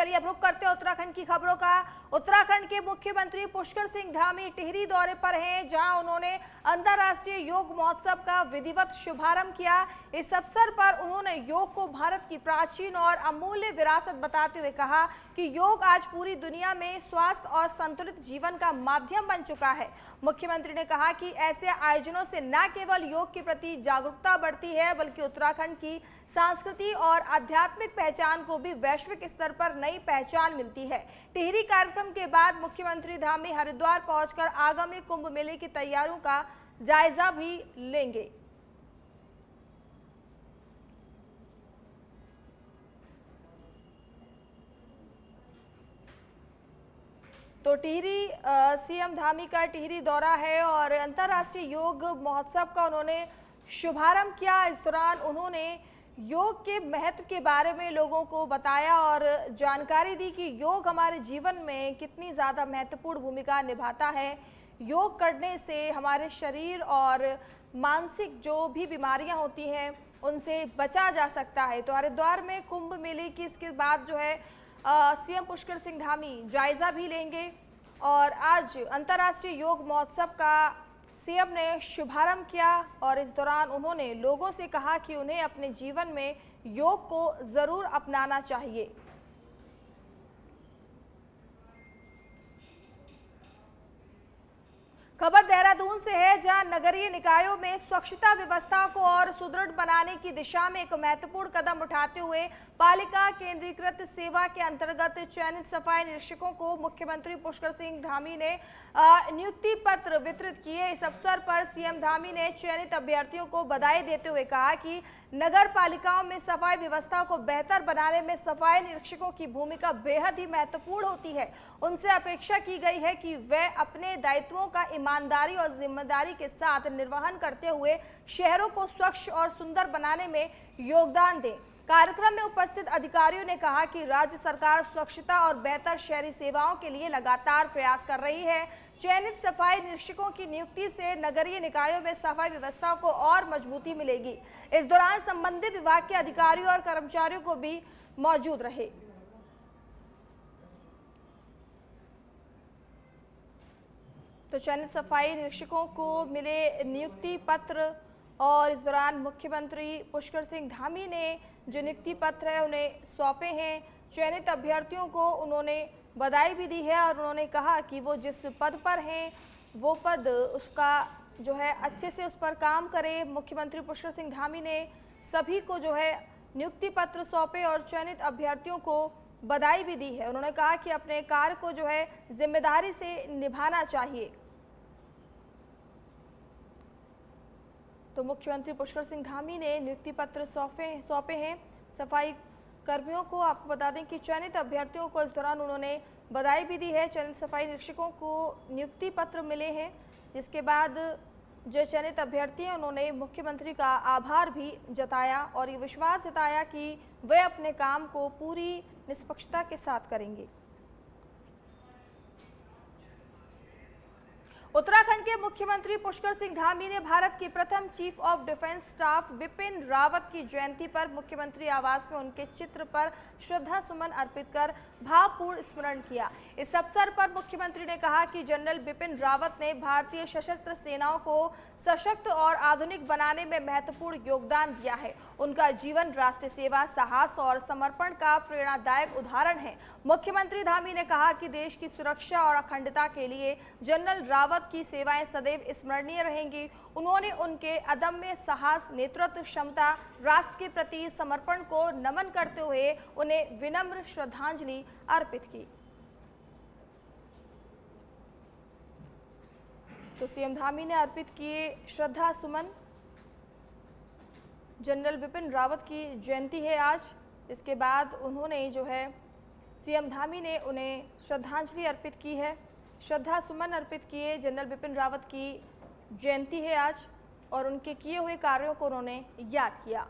चलिए अब रुक करते हैं उत्तराखंड की खबरों का। उत्तराखंड के मुख्यमंत्री पुष्कर सिंह धामी टिहरी दौरे पर हैं, जहां उन्होंने अंतर्राष्ट्रीय योग महोत्सव का विधिवत शुभारंभ किया। इस अवसर पर उन्होंने योग को भारत की प्राचीन और अमूल्य विरासत बताते हुए कहा कि योग आज पूरी दुनिया में स्वास्थ्य और संतुलित जीवन का माध्यम बन चुका है। मुख्यमंत्री ने कहा कि ऐसे आयोजनों से न केवल योग के प्रति जागरूकता बढ़ती है, बल्कि उत्तराखंड की संस्कृति और आध्यात्मिक पहचान को भी वैश्विक स्तर पर नई पहचान मिलती है। टिहरी कार्यक्रम के बाद मुख्यमंत्री धामी हरिद्वार पहुंचकर आगामी कुंभ मेले की तैयारियों का जायजा भी लेंगे। तो टिहरी सीएम धामी का टिहरी दौरा है और अंतर्राष्ट्रीय योग महोत्सव का उन्होंने शुभारंभ किया। इस दौरान उन्होंने योग के महत्व के बारे में लोगों को बताया और जानकारी दी कि योग हमारे जीवन में कितनी ज़्यादा महत्वपूर्ण भूमिका निभाता है। योग करने से हमारे शरीर और मानसिक जो भी बीमारियां होती हैं उनसे बचा जा सकता है। तो हरिद्वार में कुंभ मेले की इसके बाद जो है सीएम पुष्कर सिंह धामी जायजा भी लेंगे और आज अंतर्राष्ट्रीय योग महोत्सव का सीएम ने शुभारंभ किया और इस दौरान उन्होंने लोगों से कहा कि उन्हें अपने जीवन में योग को जरूर अपनाना चाहिए। खबर देहरादून से है, जहां नगरीय निकायों में स्वच्छता व्यवस्था को और सुदृढ़ बनाने की दिशा में एक महत्वपूर्ण कदम उठाते हुए पालिका केंद्रीकृत सेवा के अंतर्गत चयनित सफाई निरीक्षकों को मुख्यमंत्री पुष्कर सिंह धामी ने नियुक्ति पत्र वितरित किए। इस अवसर पर सीएम धामी ने चयनित अभ्यर्थियों को बधाई देते हुए कहा कि नगर पालिकाओं में सफाई व्यवस्था को बेहतर बनाने में सफाई निरीक्षकों की भूमिका बेहद ही महत्वपूर्ण होती है। उनसे अपेक्षा की गई है कि वे अपने दायित्वों का ईमानदारी और जिम्मेदारी के साथ निर्वहन करते हुए शहरों को स्वच्छ और सुंदर बनाने में योगदान दें। कार्यक्रम में उपस्थित अधिकारियों ने कहा कि राज्य सरकार स्वच्छता और बेहतर शहरी सेवाओं के लिए लगातार प्रयास कर रही है। चयनित सफाई निरीक्षकों की नियुक्ति से नगरीय निकायों में सफाई व्यवस्था को और मजबूती मिलेगी। इस दौरान संबंधित विभाग के अधिकारियों और कर्मचारियों को भी मौजूद रहे। तो चयनित सफाई निरीक्षकों को मिले नियुक्ति पत्र और इस दौरान मुख्यमंत्री पुष्कर सिंह धामी ने जो नियुक्ति पत्र है उन्हें सौंपे हैं। चयनित अभ्यर्थियों को उन्होंने बधाई भी दी है और उन्होंने कहा कि वो जिस पद पर हैं वो पद उसका जो है अच्छे से उस पर काम करे। मुख्यमंत्री पुष्कर सिंह धामी ने सभी को जो है नियुक्ति पत्र सौंपे और चयनित अभ्यर्थियों को बधाई भी दी है। उन्होंने कहा कि अपने कार्य को जो है जिम्मेदारी से निभाना चाहिए। तो मुख्यमंत्री पुष्कर सिंह धामी ने नियुक्ति पत्र सौंपे हैं सफाई कर्मियों को। आपको बता दें कि चयनित अभ्यर्थियों को इस दौरान उन्होंने बधाई भी दी है। चयनित सफाई निरीक्षकों को नियुक्ति पत्र मिले हैं, जिसके बाद जो चयनित अभ्यर्थी हैं उन्होंने मुख्यमंत्री का आभार भी जताया और ये विश्वास जताया कि वे अपने काम को पूरी निष्पक्षता के साथ करेंगे। उत्तराखंड के मुख्यमंत्री पुष्कर सिंह धामी ने भारत के प्रथम chief of defence staff Bipin Rawat की जयंती पर मुख्यमंत्री आवास में उनके चित्र पर श्रद्धा सुमन अर्पित कर भावपूर्ण स्मरण किया। इस अवसर पर मुख्यमंत्री ने कहा कि जनरल बिपिन रावत ने भारतीय सशस्त्र सेनाओं को सशक्त और आधुनिक बनाने में महत्वपूर्ण योगदान दिया है। उनका जीवन राष्ट्र सेवा, साहस और समर्पण का प्रेरणादायक उदाहरण है। मुख्यमंत्री धामी ने कहा कि देश की सुरक्षा और अखंडता के लिए जनरल रावत की सेवाएं सदैव स्मरणीय रहेंगी। उन्होंने उनके अदम्य साहस, नेतृत्व क्षमता, राष्ट्र के प्रति समर्पण को नमन करते हुए उन्हें विनम्र श्रद्धांजलि अर्पित की। तो सीएम धामी ने अर्पित किए श्रद्धा सुमन। जनरल बिपिन रावत की जयंती है आज। इसके बाद उन्होंने जो है सीएम धामी ने उन्हें श्रद्धांजलि अर्पित की है, श्रद्धा सुमन अर्पित किए। जनरल बिपिन रावत की जयंती है आज और उनके किए हुए कार्यों को उन्होंने याद किया।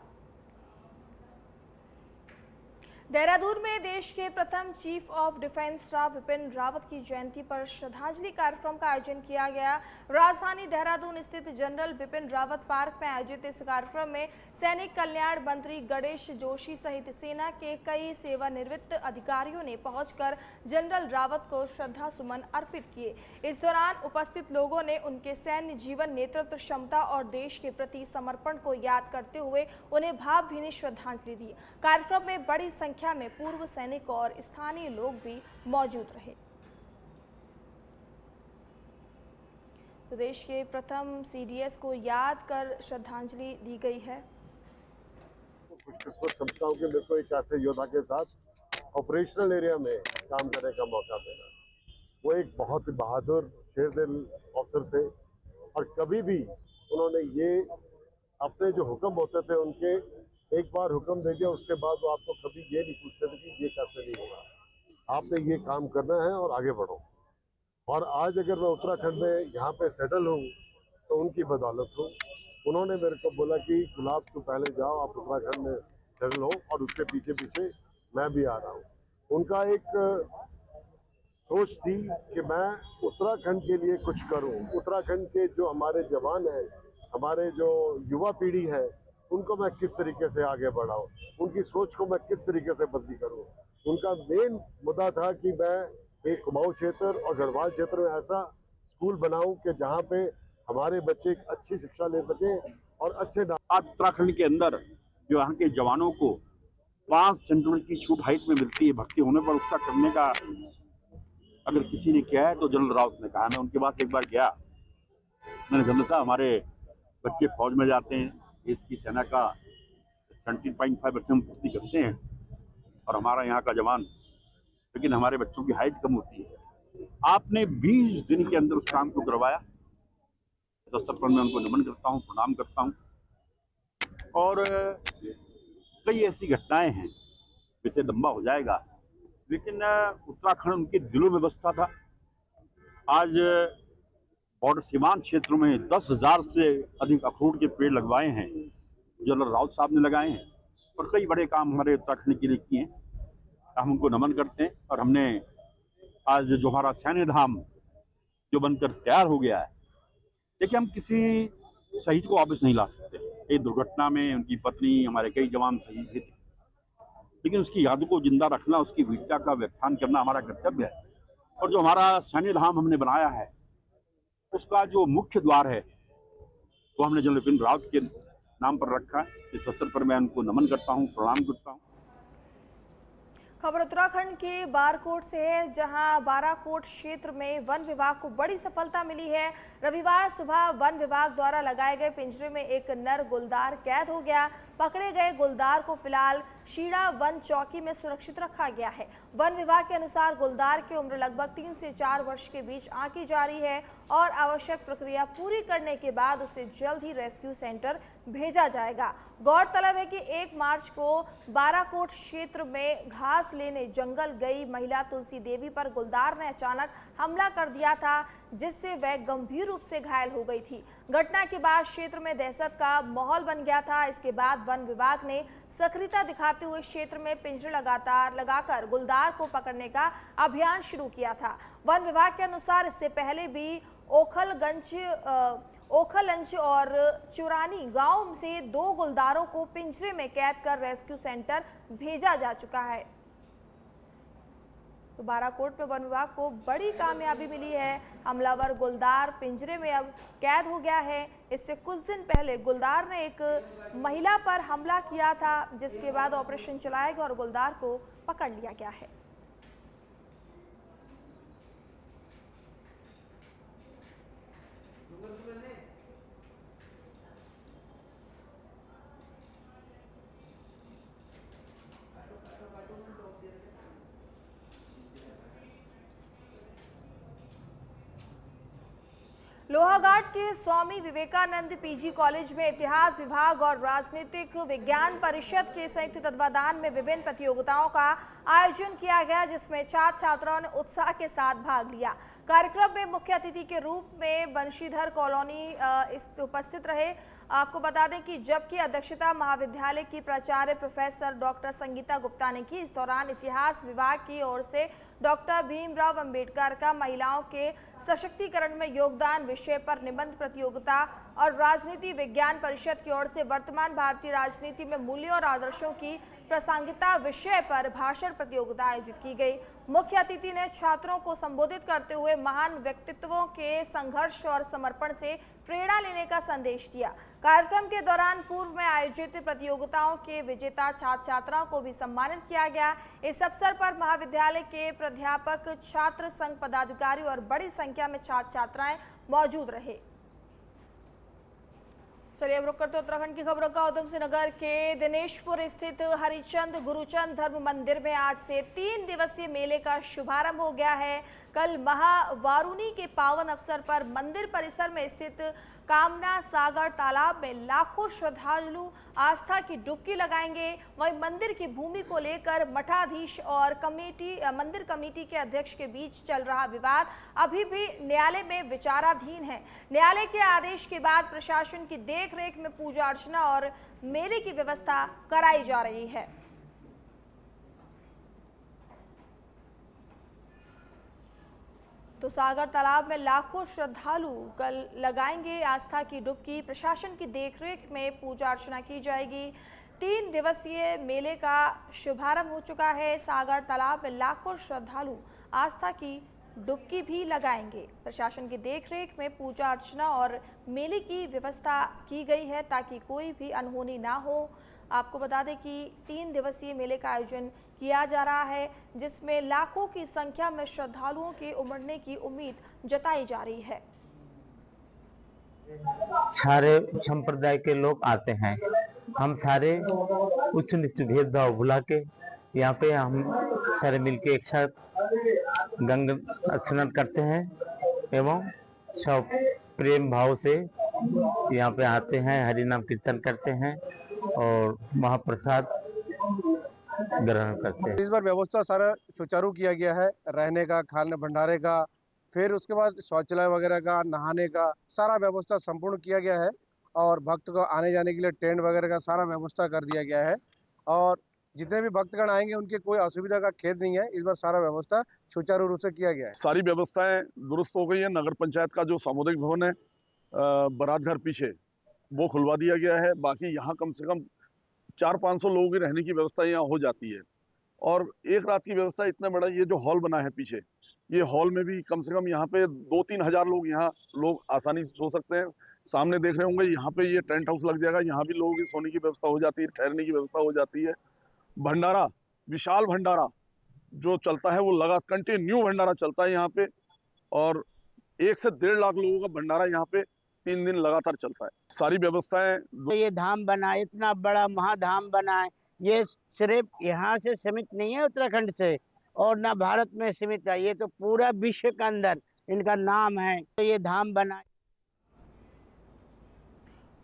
देहरादून में देश के प्रथम chief of defence staff Vipin Rawat की जयंती पर श्रद्धांजलि कार्यक्रम का आयोजन किया गया। राजधानी देहरादून स्थित जनरल बिपिन रावत पार्क में आयोजित इस कार्यक्रम में सैनिक कल्याण मंत्री गणेश जोशी सहित सेना के कई सेवानिवृत्त अधिकारियों ने पहुंचकर जनरल रावत को श्रद्धा सुमन अर्पित किए। इस दौरान उपस्थित लोगों ने उनके सैन्य जीवन, नेतृत्व क्षमता और देश के प्रति समर्पण को याद करते हुए उन्हें भावभीनी श्रद्धांजलि दी। कार्यक्रम में बड़ी संख्या में पूर्व सैनिक और स्थानीय लोग भी मौजूद रहे। तो देश के प्रथम सीडीएस को याद कर श्रद्धांजलि दी गई है। खुशकिस्मत समझता हूँ कि मेरे को एक ऐसे योद्धा के साथ ऑपरेशनल एरिया में काम करने का मौका मिला। वो एक बहुत ही बहादुर शेर दिल अफसर थे और कभी भी उन्होंने ये अपने जो हुक्म होते थे उनके एक बार हुक्म दे दिया उसके बाद वो आपको कभी ये नहीं पूछते थे कि ये कैसे नहीं होगा, आपने ये काम करना है और आगे बढ़ो। और आज अगर मैं उत्तराखंड में यहाँ पे सेटल हूँ तो उनकी बदौलत हूँ। उन्होंने मेरे को बोला कि गुलाब तू पहले जाओ, आप उत्तराखंड में सेटल हो, और उसके पीछे पीछे मैं भी आ रहा हूँ। उनका एक सोच थी कि मैं उत्तराखंड के लिए कुछ करूँ। उत्तराखंड के जो हमारे जवान हैं, हमारे जो युवा पीढ़ी है, उनको मैं किस तरीके से आगे बढ़ाऊँ, उनकी सोच को मैं किस तरीके से बदली करूँ। उनका मेन मुद्दा था कि मैं एक कुमाऊं क्षेत्र और गढ़वाल क्षेत्र में ऐसा स्कूल बनाऊं कि जहां पे हमारे बच्चे अच्छी शिक्षा ले सकें और अच्छे। आज उत्तराखंड के अंदर जो यहाँ के जवानों को 5 सेंटीमीटर की छूट हाइट में मिलती है भर्ती होने पर, उसका करने का अगर किसी ने किया है तो जनरल रावत ने कहा। मैं उनके पास एक बार गया, मैंने जनरल साहब हमारे बच्चे फौज में जाते हैं, देश की सेना का 17.5% पूर्ति करते हैं और हमारा यहाँ का जवान, लेकिन हमारे बच्चों की हाइट कम होती है। आपने 20 दिन के अंदर उस काम को करवाया। तो सब पर मैं उनको नमन करता हूँ, प्रणाम करता हूँ। और कई ऐसी घटनाएं हैं जिससे लंबा हो जाएगा, लेकिन उत्तराखंड उनके दिलों में बसता था। आज बॉर्डर सीमांत क्षेत्रों में 10,000 से अधिक अखरोट के पेड़ लगवाए हैं, जनरल रावत साहब ने लगाए हैं, और कई बड़े काम हमारे उत्तराखंड के लिए किए हैं। हम उनको नमन करते हैं। और हमने आज जो हमारा सैन्य धाम जो बनकर तैयार हो गया है, देखिए हम किसी शहीद को वापस नहीं ला सकते। एक दुर्घटना में उनकी पत्नी, हमारे कई जवान शहीद हुए थे, लेकिन उसकी याद को जिंदा रखना, उसकी वीरता का व्याख्यान करना हमारा कर्तव्य है। और जो हमारा सैन्य धाम हमने बनाया है, उसका जो मुख्य द्वार है वो हमने जनरल बिपिन रावत के नाम पर रखा है। इस अवसर पर मैं उनको नमन करता हूँ, प्रणाम करता हूँ। खबर उत्तराखंड के बाराकोट से है, जहां बाराकोट क्षेत्र में वन विभाग को बड़ी सफलता मिली है। रविवार सुबह वन विभाग द्वारा लगाए गए पिंजरे में एक नर गुलदार कैद हो गया। पकड़े गए गुलदार को फिलहाल शीड़ा वन चौकी में सुरक्षित रखा गया है। वन विभाग के अनुसार गुलदार की उम्र लगभग 3 से 4 वर्ष के बीच आंकी जा रही है और आवश्यक प्रक्रिया पूरी करने के बाद उसे जल्द ही रेस्क्यू सेंटर भेजा जाएगा। गौरतलब है कि 1 मार्च को बाराकोट क्षेत्र में घास लेने जंगल गई महिला तुलसी देवी पर गुलदार ने अचानक हमला कर दिया था, जिससे वह गंभीर रूप से घायल हो गई थी। घटना के बाद क्षेत्र में दहशत का माहौल बन गया था। इसके बाद वन विभाग ने सक्रियता दिखाते हुए क्षेत्र में पिंजरे लगाकर गुलदार को पकड़ने का अभियान शुरू किया था। वन विभाग के अनुसार इससे पहले भी ओखलगंज और चुरानी गांव से 2 गुलदारों को पिंजरे में कैद कर रेस्क्यू सेंटर भेजा जा चुका है। तो बाराकोट में वन विभाग को बड़ी कामयाबी मिली है। हमलावर गुलदार पिंजरे में अब कैद हो गया है। इससे कुछ दिन पहले गुलदार ने एक महिला पर हमला किया था, जिसके बाद ऑपरेशन चलाया गया और गुलदार को पकड़ लिया गया है। लोहाघाट के स्वामी विवेकानंद पीजी कॉलेज में इतिहास विभाग और राजनीतिक विज्ञान परिषद के संयुक्त तत्वाधान में विभिन्न प्रतियोगिताओं का आयोजन किया गया, जिसमें छात्र छात्राओं ने उत्साह के साथ भाग लिया। कार्यक्रम में मुख्य अतिथि के रूप में बंशीधर कॉलोनी उपस्थित रहे। आपको बता दें कि जबकि अध्यक्षता महाविद्यालय की प्राचार्य प्रोफेसर डॉक्टर संगीता गुप्ता ने की। इस दौरान इतिहास विभाग की ओर से डॉक्टर भीमराव अंबेडकर का महिलाओं के सशक्तिकरण में योगदान विषय पर निबंध प्रतियोगिता और राजनीति विज्ञान परिषद की ओर से वर्तमान भारतीय राजनीति में मूल्यों और आदर्शों की प्रासंगिकता विषय पर भाषण प्रतियोगिता आयोजित की गई। मुख्य अतिथि ने छात्रों को संबोधित करते हुए महान व्यक्तित्वों के संघर्ष और समर्पण से प्रेरणा लेने का संदेश दिया। कार्यक्रम के दौरान पूर्व में आयोजित प्रतियोगिताओं के विजेता छात्र छात्राओं को भी सम्मानित किया गया। इस अवसर पर महाविद्यालय के प्राध्यापक, छात्र संघ पदाधिकारी और बड़ी संख्या में छात्र छात्राएं मौजूद रहे। चलिए अब रुक करते उत्तराखंड की खबरों का। उधम सिंह नगर के दिनेशपुर स्थित हरिचंद गुरुचंद धर्म मंदिर में आज से 3 दिवसीय मेले का शुभारंभ हो गया है। कल महावारुणी के पावन अवसर पर मंदिर परिसर में स्थित कामना सागर तालाब में लाखों श्रद्धालु आस्था की डुबकी लगाएंगे। वहीं मंदिर की भूमि को लेकर मठाधीश और मंदिर कमेटी के अध्यक्ष के बीच चल रहा विवाद अभी भी न्यायालय में विचाराधीन है। न्यायालय के आदेश के बाद प्रशासन की देखरेख में पूजा अर्चना और मेले की व्यवस्था कराई जा रही है। तो सागर तालाब में लाखों श्रद्धालु कल लगाएंगे आस्था की डुबकी। प्रशासन की देखरेख में पूजा अर्चना की जाएगी। 3 दिवसीय मेले का शुभारंभ हो चुका है। सागर तालाब में लाखों श्रद्धालु आस्था की डुबकी भी लगाएंगे। प्रशासन की देखरेख में पूजा अर्चना और मेले की व्यवस्था की गई है ताकि कोई भी अनहोनी ना हो। आपको बता दें कि 3 दिवसीय मेले का आयोजन किया जा रहा है, जिसमें लाखों की संख्या में श्रद्धालुओं के उमड़ने की उम्मीद जताई जा रही है। सारे संप्रदाय के लोग आते हैं। हम सारे उच्च नीच भेदभाव भुला के यहाँ पे हम सारे मिलके एक साथ गंगा स्नान करते हैं एवं सब प्रेम भाव से यहाँ पे आते हैं, हरि नाम कीर्तन करते हैं और महाप्रसाद ग्रहण करते हैं। इस बार व्यवस्था सारा सुचारू किया गया है, रहने का, खाने भंडारे का, फिर उसके बाद शौचालय वगैरह का, नहाने का सारा व्यवस्था संपूर्ण किया गया है और भक्त को आने जाने के लिए टेंट वगैरह का सारा व्यवस्था कर दिया गया है और जितने भी भक्तगण आएंगे उनके कोई असुविधा का खेद नहीं है। इस बार सारा व्यवस्था सुचारू रूप से किया गया है। सारी व्यवस्थाएं दुरुस्त हो गई है। नगर पंचायत का जो सामुदायिक भवन है बारात घर पीछे वो खुलवा दिया गया है। बाकी यहाँ कम से कम 400-500 लोगों की रहने की व्यवस्था यहाँ हो जाती है और एक रात की व्यवस्था इतना बड़ा ये जो हॉल बना है पीछे, ये हॉल में भी कम से कम यहाँ पे 2-3 हजार लोग यहाँ लोग आसानी से सो सकते हैं। सामने देख रहे होंगे यहाँ पे ये टेंट हाउस लग जाएगा, यहाँ भी लोगों की सोने की व्यवस्था हो जाती है, ठहरने की व्यवस्था हो जाती है। भंडारा, विशाल भंडारा जो चलता है वो लगातार कंटिन्यू भंडारा चलता है यहाँ पे और 1 से 1.5 लाख लोगों का भंडारा यहाँ पे 3 दिन लगातार चलता है। सारी व्यवस्थाएं तो ये धाम बना, इतना बड़ा महाधाम बना है, ये सिर्फ यहाँ से सीमित नहीं है उत्तराखंड से और ना भारत में सीमित है, ये तो पूरा विश्व के अंदर इनका नाम है। तो ये धाम बना।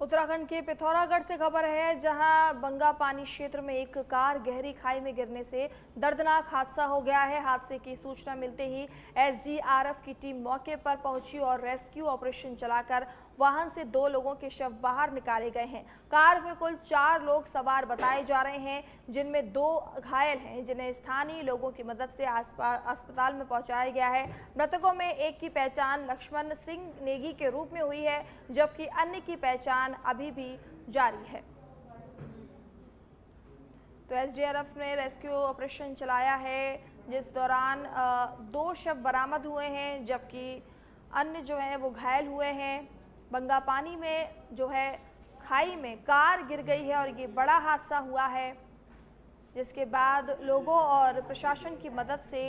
उत्तराखंड के पिथौरागढ़ से खबर है, जहां बंगापानी क्षेत्र में एक कार गहरी खाई में गिरने से दर्दनाक हादसा हो गया है। हादसे की सूचना मिलते ही एसडीआरएफ की टीम मौके पर पहुंची और रेस्क्यू ऑपरेशन चलाकर वाहन से 2 लोगों के शव बाहर निकाले गए हैं। कार में कुल 4 लोग सवार बताए जा रहे हैं, जिनमें 2 घायल हैं, जिन्हें स्थानीय लोगों की मदद से अस्पताल में पहुंचाया गया है। मृतकों में एक की पहचान लक्ष्मण सिंह नेगी के रूप में हुई है, जबकि अन्य की पहचान अभी भी जारी है। तो एसडीआरएफ ने रेस्क्यू ऑपरेशन चलाया है, जिस दौरान 2 शव बरामद हुए हैं, जबकि अन्य जो है वो घायल हुए हैं। बंगापानी में जो है खाई में कार गिर गई है और ये बड़ा हादसा हुआ है, जिसके बाद लोगों और प्रशासन की मदद से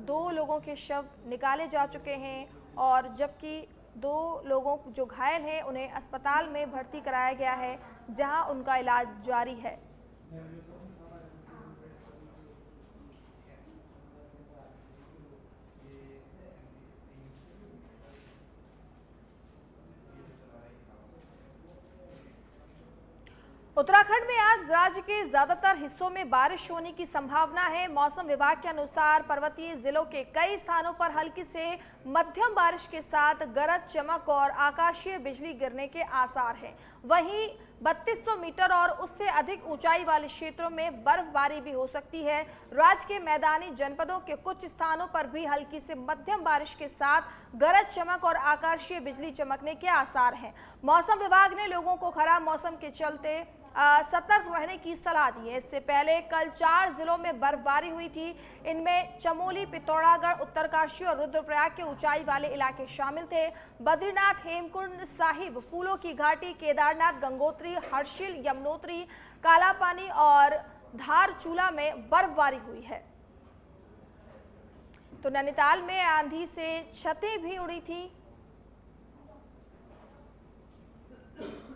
2 लोगों के शव निकाले जा चुके हैं और जबकि 2 लोगों जो घायल हैं उन्हें अस्पताल में भर्ती कराया गया है, जहां उनका इलाज जारी है। उत्तराखंड में आज राज्य के ज्यादातर हिस्सों में बारिश होने की संभावना है। मौसम विभाग के अनुसार पर्वतीय जिलों के कई स्थानों पर हल्की से मध्यम बारिश के साथ गरज चमक और आकाशीय बिजली गिरने के आसार हैं। वहीं 3200 मीटर और उससे अधिक ऊंचाई वाले क्षेत्रों में बर्फबारी भी हो सकती है। राज्य के मैदानी जनपदों के कुछ स्थानों पर भी हल्की से मध्यम बारिश के साथ गरज चमक और आकाशीय बिजली चमकने के आसार हैं। मौसम विभाग ने लोगों को खराब मौसम के चलते सतर्क रहने की सलाह दी है। इससे पहले कल 4 जिलों में बर्फबारी हुई थी। इनमें चमोली, पिथौरागढ़, उत्तरकाशी और रुद्रप्रयाग के ऊंचाई वाले इलाके शामिल थे। बद्रीनाथ, हेमकुंड साहिब, फूलों की घाटी, केदारनाथ, गंगोत्री, हर्षिल, यमुनोत्री, कालापानी और धारचूला में बर्फबारी हुई है। तो नैनीताल में आंधी से छतें भी उड़ी थी।